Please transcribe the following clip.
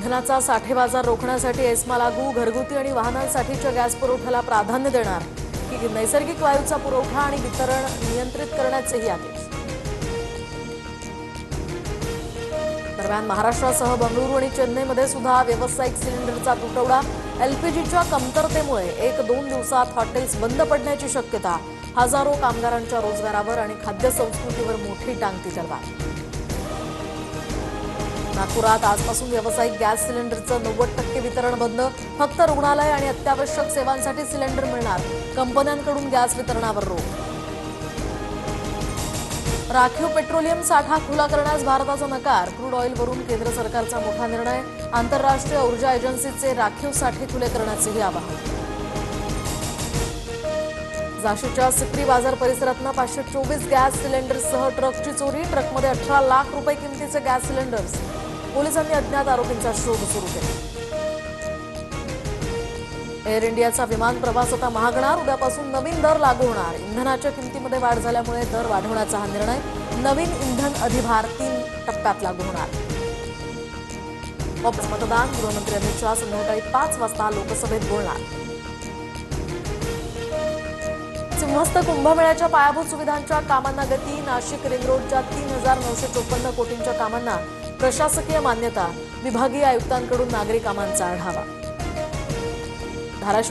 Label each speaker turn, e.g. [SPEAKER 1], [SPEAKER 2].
[SPEAKER 1] इंधनाचा साठेबाजार रोखण्यासाठी एस्मा लागू, घरगुती आणि वाहनांसाठीच्या गॅस पुरवठ्याला प्राधान्य देणार, की नैसर्गिक वायूचा पुरवठा आणि वितरण नियंत्रित करण्याचेही आदेश. दरम्यान महाराष्ट्रासह बंगळुरू आणि चेन्नईमध्ये सुद्धा व्यावसायिक सिलेंडरचा तुटवडा. एलपीजीच्या कमतरतेमुळे 1-2 दिवसात हॉटेल्स बंद पडण्याची शक्यता. हजारो कामगारांच्या रोजगारावर आणि खाद्य संस्कृतीवर मोठी टांगती तलवार. नागपुरात आजपासून व्यावसायिक गॅस सिलेंडरचं 90% वितरण बंद. फक्त रुग्णालय आणि अत्यावश्यक सेवांसाठी सिलेंडर मिळणार. कंपन्यांकडून गॅस वितरणावर रोक. राखीव पेट्रोलियम साठा खुला करण्यास भारताचा नकार. क्रूड ऑइलवरून केंद्र सरकारचा मोठा निर्णय. आंतरराष्ट्रीय ऊर्जा एजन्सीचे राखीव साठे खुले करण्याचेही आवाहन. झाशीच्या सिप्री बाजार परिसरातनं 524 गॅस सिलेंडर्ससह ट्रकची चोरी. ट्रकमध्ये 18 लाख रुपये किमतीचे गॅस सिलेंडर्स. पोलिसांनी अज्ञात आरोपींचा शोध सुरू केला. एअर इंडियाचा विमान प्रवास आता महागणार. उद्यापासून नवीन दर लागू होणार. इंधनाच्या किमतीमध्ये वाढ झाल्यामुळे दर वाढवण्याचा हा निर्णय. नवीन इंधन अधिभार 3 टप्प्यात लागू होणार. मतदान. गृहमंत्री अमित शहा संध्याकाळी 5 वाजता लोकसभेत बोलणार. सिंहस्थ कुंभमेळ्याच्या पायाभूत सुविधांच्या कामांना गती. नाशिक रिंग रोडच्या 3,954 कोटींच्या कामांना प्रशासकीय मान्यता. विभागीय आयुक्तांकडून नागरी कामांचा आढावा. धाराशिव